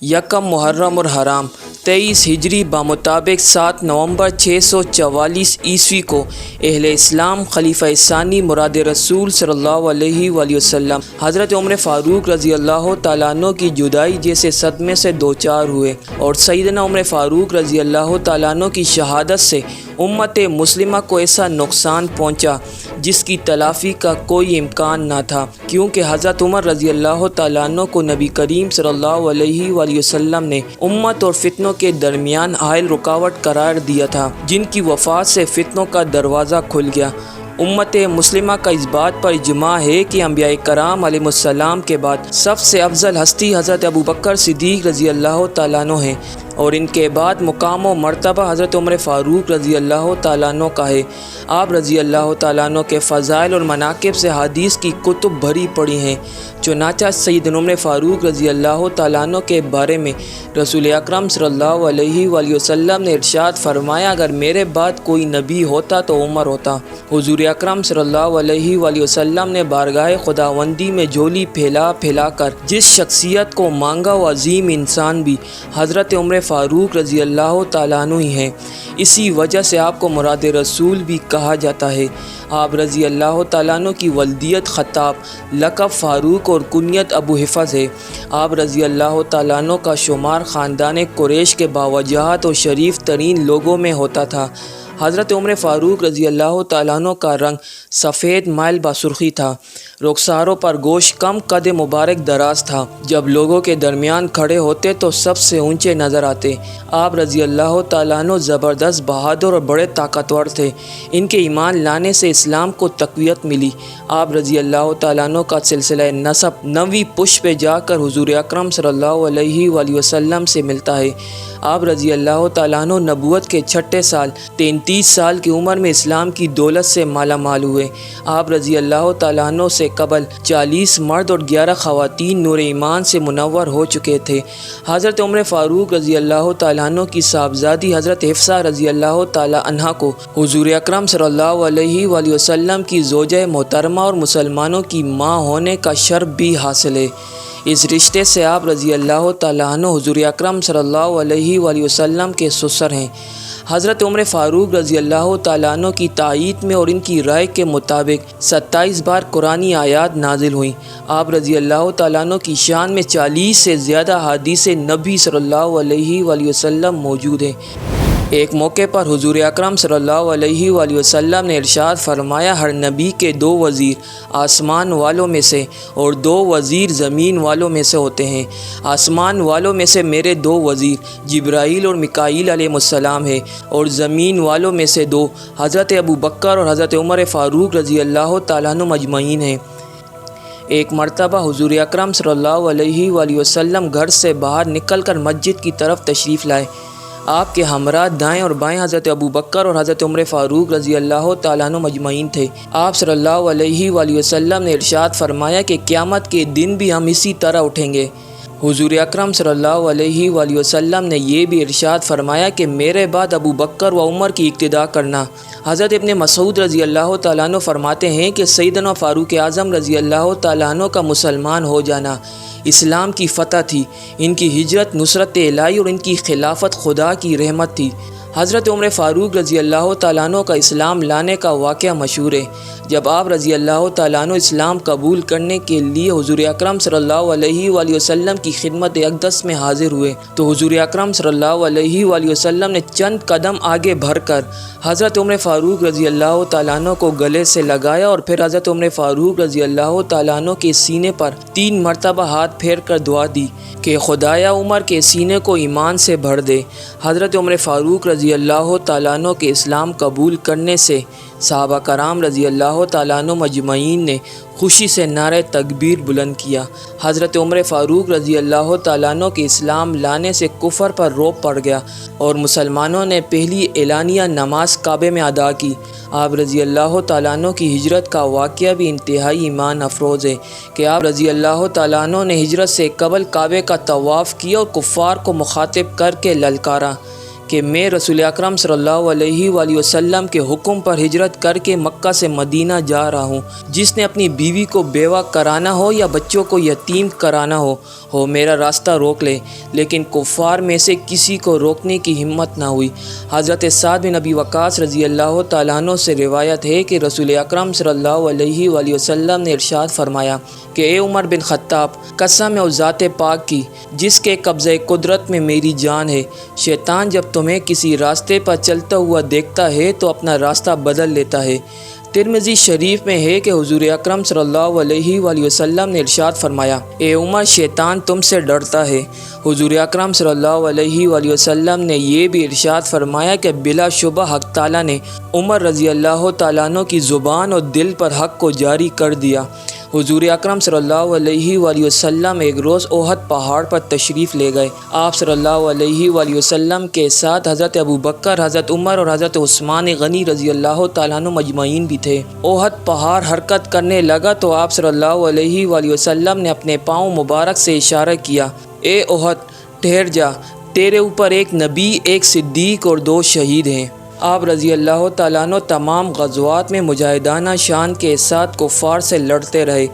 یکم محرم اور حرام 23 ہجری بمطابق 7 نومبر 644 عیسوی کو اہل اسلام خلیفہ ثانی مراد رسول صلی اللہ علیہ وآلہ وسلم حضرت عمر فاروق رضی اللہ تعالیٰ عنہ کی جدائی جیسے صدمے سے دوچار ہوئے اور سیدنا عمر فاروق رضی اللہ تعالیٰ عنہ کی شہادت سے امت مسلمہ کو ایسا نقصان پہنچا جس کی تلافی کا کوئی امکان نہ تھا، کیونکہ حضرت عمر رضی اللہ تعالیٰ عنہ کو نبی کریم صلی اللہ علیہ وآلہ وسلم نے امت اور فتنوں کے درمیان حائل رکاوٹ قرار دیا تھا، جن کی وفات سے فتنوں کا دروازہ کھل گیا۔ امت مسلمہ کا اس بات پر اجماع ہے کہ انبیاء کرام علیہ السلام کے بعد سب سے افضل ہستی حضرت ابوبکر صدیق رضی اللہ تعالیٰ عنہ ہیں، اور ان کے بعد مقام و مرتبہ حضرت عمر فاروق رضی اللہ تعالیٰ عنہ کا ہے۔ آپ رضی اللہ تعالیٰ عنہ کے فضائل اور مناقب سے حدیث کی کتب بھری پڑی ہیں، چنانچہ سیدنا عمر فاروق رضی اللہ تعالیٰ عنہ کے بارے میں رسول اکرم صلی اللہ علیہ وآلہ وسلم نے ارشاد فرمایا، اگر میرے بعد کوئی نبی ہوتا تو عمر ہوتا۔ حضور اکرم صلی اللہ علیہ وآلہ وسلم نے بارگاہ خداوندی میں جھولی پھیلا پھیلا کر جس شخصیت کو مانگا وہ عظیم انسان بھی حضرت عمر فاروق رضی اللہ تعالیٰ عنہ ہی ہیں۔ اسی وجہ سے آپ کو مراد رسول بھی کہا جاتا ہے۔ آپ رضی اللہ تعالیٰ عنہ کی ولدیت خطاب، لقب فاروق اور کنیت ابو حفص ہے۔ آپ رضی اللہ تعالیٰ عنہ کا شمار خاندان قریش کے باوجاہت اور شریف ترین لوگوں میں ہوتا تھا۔ حضرت عمر فاروق رضی اللہ تعالیٰ عنہ کا رنگ سفید مائل بسرخی تھا، رخساروں پر گوشت کم، قد مبارک دراز تھا۔ جب لوگوں کے درمیان کھڑے ہوتے تو سب سے اونچے نظر آتے۔ آپ رضی اللہ تعالیٰ عنہ زبردست، بہادر اور بڑے طاقتور تھے۔ ان کے ایمان لانے سے اسلام کو تقویت ملی۔ آپ رضی اللہ تعالیٰ عنہ کا سلسلہ نسب 9ویں پشت پہ جا کر حضور اکرم صلی اللہ علیہ وآلہ وسلم سے ملتا ہے۔ آپ رضی اللہ تعالیٰ عنہ نبوت کے 6 سال 33 سال کی عمر میں اسلام کی دولت سے مالا مال ہوئے۔ آپ رضی اللہ تعالیٰ عنہ سے قبل 40 مرد اور 11 خواتین نور ایمان سے منور ہو چکے تھے۔ حضرت عمر فاروق رضی اللہ تعالیٰ عنہ کی صاحبزادی حضرت حفصہ رضی اللہ تعالیٰ عنہا کو حضور اکرم صلی اللہ علیہ وآلہ وسلم کی زوجہ محترمہ اور مسلمانوں کی ماں ہونے کا شرف بھی حاصل ہے۔ اس رشتے سے آپ رضی اللہ تعالیٰ عنہ حضور اکرم صلی اللہ علیہ وآلہ وسلم کے سسر ہیں۔ حضرت عمر فاروق رضی اللہ تعالیٰ عنہ کی تائید میں اور ان کی رائے کے مطابق 27 بار قرآنی آیات نازل ہوئیں۔ آپ رضی اللہ تعالیٰ عنہ کی شان میں 40 سے زیادہ احادیث نبی صلی اللہ علیہ وآلہ وسلم موجود ہیں۔ ایک موقع پر حضور اکرم صلی اللہ علیہ وآلہ وسلم نے ارشاد فرمایا، ہر نبی کے 2 وزیر آسمان والوں میں سے اور 2 وزیر زمین والوں میں سے ہوتے ہیں۔ آسمان والوں میں سے میرے 2 وزیر جبرائیل اور میکائیل علیہ السلام ہیں، اور زمین والوں میں سے 2 حضرت ابوبکر اور حضرت عمر فاروق رضی اللہ تعالیٰ عنہ مجمعین ہیں۔ ایک مرتبہ حضور اکرم صلی اللہ علیہ وآلہ وسلم گھر سے باہر نکل کر مسجد کی طرف تشریف لائے۔ آپ کے ہمراہ دائیں اور بائیں حضرت ابوبکر اور حضرت عمر فاروق رضی اللہ تعالیٰ عنہ مجمعین تھے۔ آپ صلی اللہ علیہ وآلہ وسلم نے ارشاد فرمایا کہ قیامت کے دن بھی ہم اسی طرح اٹھیں گے۔ حضور اکرم صلی اللہ علیہ وآلہ وسلم نے یہ بھی ارشاد فرمایا کہ میرے بعد ابوبکر و عمر کی اقتداء کرنا۔ حضرت ابن مسعود رضی اللہ تعالیٰ عنہ فرماتے ہیں کہ سیدنا فاروق اعظم رضی اللہ تعالیٰ عنہ کا مسلمان ہو جانا اسلام کی فتح تھی، ان کی ہجرت نصرت الہی اور ان کی خلافت خدا کی رحمت تھی۔ حضرت عمر فاروق رضی اللہ تعالیٰ عنہ کا اسلام لانے کا واقعہ مشہور ہے۔ جب آپ رضی اللہ تعالیٰ عنہ اسلام قبول کرنے کے لیے حضور اکرم صلی اللہ علیہ وآلہ وسلم کی خدمت اقدس میں حاضر ہوئے تو حضور اکرم صلی اللہ علیہ وآلہ وسلم نے چند قدم آگے بڑھ کر حضرت عمر فاروق رضی اللہ تعالیٰ عنہ کو گلے سے لگایا اور پھر حضرت عمر فاروق رضی اللہ تعالیٰ عنہ کے سینے پر 3 مرتبہ ہاتھ پھیر کر دعا دی کہ خدایا عمر کے سینے کو ایمان سے بھر دے۔ حضرت عمر فاروق رضی اللہ تعالیٰ عنہ کے اسلام قبول کرنے سے صحابہ کرام رضی اللہ تعالیٰ عنہ مجمعین نے خوشی سے نعرہ تکبیر بلند کیا۔ حضرت عمر فاروق رضی اللہ تعالیٰ عنہ کے اسلام لانے سے کفر پر روب پڑ گیا اور مسلمانوں نے پہلی اعلانیہ نماز کعبے میں ادا کی۔ آپ رضی اللہ تعالیٰ عنہ کی ہجرت کا واقعہ بھی انتہائی ایمان افروز ہے کہ آپ رضی اللہ تعالیٰ عنہ نے ہجرت سے قبل کعبے کا طواف کیا اور کفار کو مخاطب کر کے للکارا کہ میں رسول اکرم صلی اللہ علیہ وآلہ وسلم کے حکم پر ہجرت کر کے مکہ سے مدینہ جا رہا ہوں۔ جس نے اپنی بیوی کو بیوہ کرانا ہو یا بچوں کو یتیم کرانا ہو میرا راستہ روک لے، لیکن کفار میں سے کسی کو روکنے کی ہمت نہ ہوئی۔ حضرت سعد بن ابی وقاص رضی اللہ تعالیٰ عنہ سے روایت ہے کہ رسول اکرم صلی اللہ علیہ وآلہ وسلم نے ارشاد فرمایا کہ اے عمر بن خطاب، قسم ہے اس ذات پاک کی جس کے قبضہ قدرت میں میری جان ہے، شیطان جب تمہیں کسی راستے پر چلتا ہوا دیکھتا ہے تو اپنا راستہ بدل لیتا ہے۔ ترمذی شریف میں ہے کہ حضور اکرم صلی اللہ علیہ وآلہ وسلم نے ارشاد فرمایا، اے عمر، شیطان تم سے ڈرتا ہے۔ حضور اکرم صلی اللہ علیہ وآلہ وسلم نے یہ بھی ارشاد فرمایا کہ بلا شبہ حق تعالیٰ نے عمر رضی اللہ تعالیٰ عنہ کی زبان اور دل پر حق کو جاری کر دیا۔ حضور اکرم صلی اللہ علیہ وآلہ وسلم ایک روز احد پہاڑ پر تشریف لے گئے۔ آپ صلی اللہ علیہ وآلہ وسلم کے ساتھ حضرت ابوبکر، حضرت عمر اور حضرت عثمان غنی رضی اللہ تعالیٰ عنہ مجمعین بھی تھے۔ احد پہاڑ حرکت کرنے لگا تو آپ صلی اللہ علیہ وآلہ وسلم نے اپنے پاؤں مبارک سے اشارہ کیا، اے احد ٹھہر جا، تیرے اوپر ایک نبی، ایک صدیق اور 2 شہید ہیں۔ آپ رضی اللہ تعالیٰ عنہ تمام غزوات میں مجاہدانہ شان کے ساتھ کفار سے لڑتے رہے،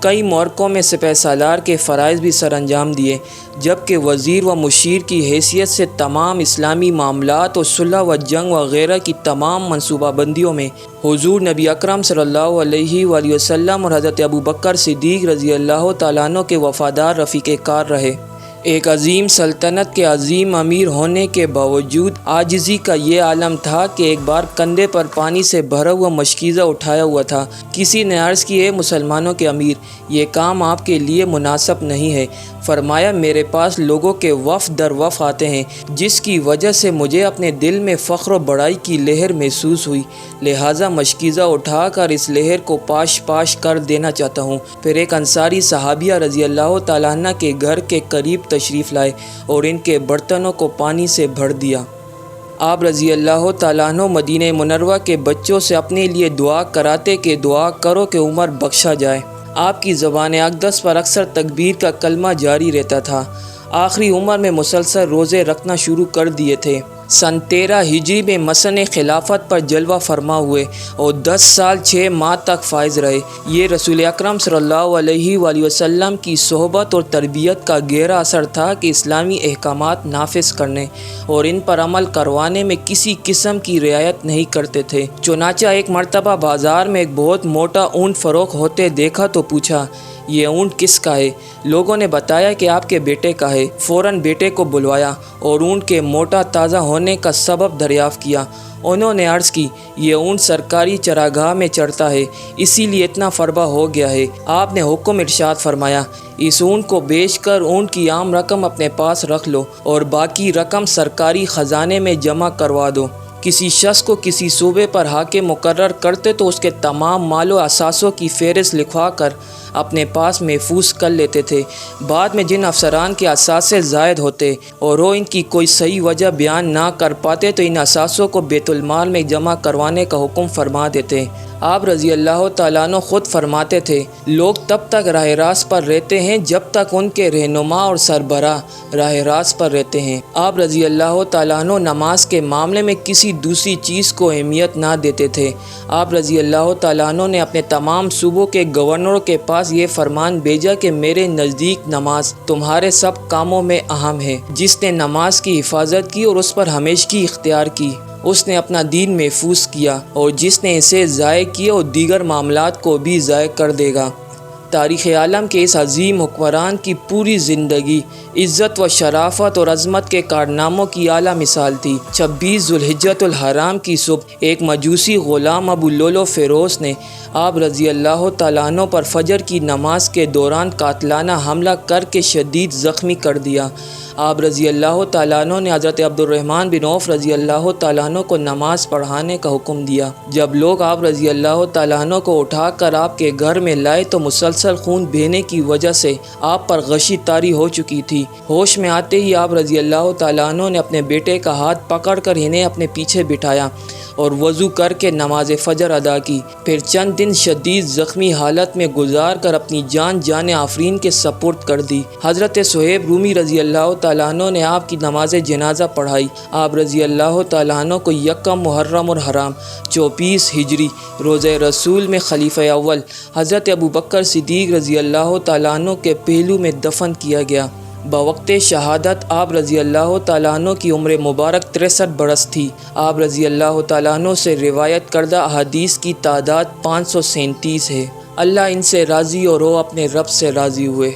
کئی معرکوں میں سپہ سالار کے فرائض بھی سر انجام دیے، جبکہ وزیر و مشیر کی حیثیت سے تمام اسلامی معاملات اور صلح و جنگ وغیرہ کی تمام منصوبہ بندیوں میں حضور نبی اکرم صلی اللہ علیہ وآلہ وسلم اور حضرت ابوبکر صدیق رضی اللہ تعالیٰ عنہ کے وفادار رفیق کار رہے۔ ایک عظیم سلطنت کے عظیم امیر ہونے کے باوجود عاجزی کا یہ عالم تھا کہ ایک بار کندھے پر پانی سے بھرا ہوا مشکیزہ اٹھایا ہوا تھا۔ کسی نے عرض کی، اے مسلمانوں کے امیر، یہ کام آپ کے لیے مناسب نہیں ہے۔ فرمایا، میرے پاس لوگوں کے وفد در وفد آتے ہیں، جس کی وجہ سے مجھے اپنے دل میں فخر و بڑائی کی لہر محسوس ہوئی، لہٰذا مشکیزہ اٹھا کر اس لہر کو پاش پاش کر دینا چاہتا ہوں۔ پھر ایک انصاری صحابیہ رضی اللہ تعالیٰ عنہ کے گھر کے قریب تشریف لائے اور ان کے برتنوں کو پانی سے بھر دیا۔ آپ رضی اللہ تعالیٰ عنہ مدینہ منورہ کے بچوں سے اپنے لیے دعا کراتے کہ دعا کرو کہ عمر بخشا جائے۔ آپ کی زبان اقدس پر اکثر تکبیر کا کلمہ جاری رہتا تھا۔ آخری عمر میں مسلسل روزے رکھنا شروع کر دیے تھے۔ سن 13 ہجری میں مسن خلافت پر جلوہ فرما ہوئے اور 10 سال 6 ماہ تک فائز رہے۔ یہ رسول اکرم صلی اللہ علیہ وآلہ وسلم کی صحبت اور تربیت کا گہرا اثر تھا کہ اسلامی احکامات نافذ کرنے اور ان پر عمل کروانے میں کسی قسم کی رعایت نہیں کرتے تھے۔ چنانچہ ایک مرتبہ بازار میں ایک بہت موٹا اونٹ فروخت ہوتے دیکھا تو پوچھا، یہ اونٹ کس کا ہے؟ لوگوں نے بتایا کہ آپ کے بیٹے کا ہے۔ فوراً بیٹے کو بلوایا اور اونٹ کے موٹا تازہ ہونے کا سبب دریافت کیا۔ انہوں نے عرض کی، یہ اونٹ سرکاری چراگاہ میں چرتا ہے، اسی لیے اتنا فربہ ہو گیا ہے۔ آپ نے حکم ارشاد فرمایا، اس اونٹ کو بیچ کر اونٹ کی عام رقم اپنے پاس رکھ لو اور باقی رقم سرکاری خزانے میں جمع کروا دو۔ کسی شخص کو کسی صوبے پر حاکم مقرر کرتے تو اس کے تمام مال و اثاثوں کی فہرست لکھوا کر اپنے پاس محفوظ کر لیتے تھے۔ بعد میں جن افسران کے اثاثے زائد ہوتے اور وہ ان کی کوئی صحیح وجہ بیان نہ کر پاتے تو ان اثاثوں کو بیت المال میں جمع کروانے کا حکم فرما دیتے۔ آپ رضی اللہ تعالیٰ عنہ خود فرماتے تھے، لوگ تب تک راہ راست پر رہتے ہیں جب تک ان کے رہنما اور سربراہ راہ راست پر رہتے ہیں۔ آپ رضی اللہ تعالیٰ عنہ نماز کے معاملے میں کسی دوسری چیز کو اہمیت نہ دیتے تھے۔ آپ رضی اللہ تعالیٰ عنہ نے اپنے تمام صوبوں کے گورنروں کے پاس یہ فرمان بھیجا کہ میرے نزدیک نماز تمہارے سب کاموں میں اہم ہے۔ جس نے نماز کی حفاظت کی اور اس پر ہمیشگی اختیار کی، اس نے اپنا دین محفوظ کیا، اور جس نے اسے ضائع کیا اور دیگر معاملات کو بھی ضائع کر دے گا۔ تاریخ عالم کے اس عظیم حکمران کی پوری زندگی عزت و شرافت اور عظمت کے کارناموں کی اعلیٰ مثال تھی۔ 26 ذوالحجۃ الحرام کی صبح ایک مجوسی غلام ابو لولو فیروز نے آپ رضی اللہ تعالیٰ عنہ پر فجر کی نماز کے دوران قاتلانہ حملہ کر کے شدید زخمی کر دیا۔ آپ رضی اللہ تعالیٰ عنہ نے حضرت عبد الرحمن بن عوف رضی اللہ تعالیٰ عنہ کو نماز پڑھانے کا حکم دیا۔ جب لوگ آپ رضی اللہ تعالیٰ عنہ کو اٹھا کر آپ کے گھر میں لائے تو مسلسل خون بہنے کی وجہ سے آپ پر غشی طاری ہو چکی تھی۔ ہوش میں آتے ہی آپ رضی اللہ تعالیٰ عنہ نے اپنے بیٹے کا ہاتھ پکڑ کر انہیں اپنے پیچھے بٹھایا اور وضو کر کے نماز فجر ادا کی، پھر چند دن شدید زخمی حالت میں گزار کر اپنی جان آفرین کے سپرد کر دی۔ حضرت صہیب رومی رضی اللہ تعالیٰ عنہ نے آپ کی نماز جنازہ پڑھائی۔ آپ رضی اللہ تعالیٰ عنہ کو یکم محرم اور حرام 24 ہجری روزہ رسول میں خلیفہ اول حضرت ابوبکر صدیق رضی اللہ تعالیٰ عنہ کے پہلو میں دفن کیا گیا۔ بوقت شہادت آپ رضی اللہ تعالیٰ عنہ کی عمر مبارک 63 برس تھی۔ آپ رضی اللہ تعالیٰ عنہ سے روایت کردہ احادیث کی تعداد 537 ہے۔ اللہ ان سے راضی اور وہ اپنے رب سے راضی ہوئے۔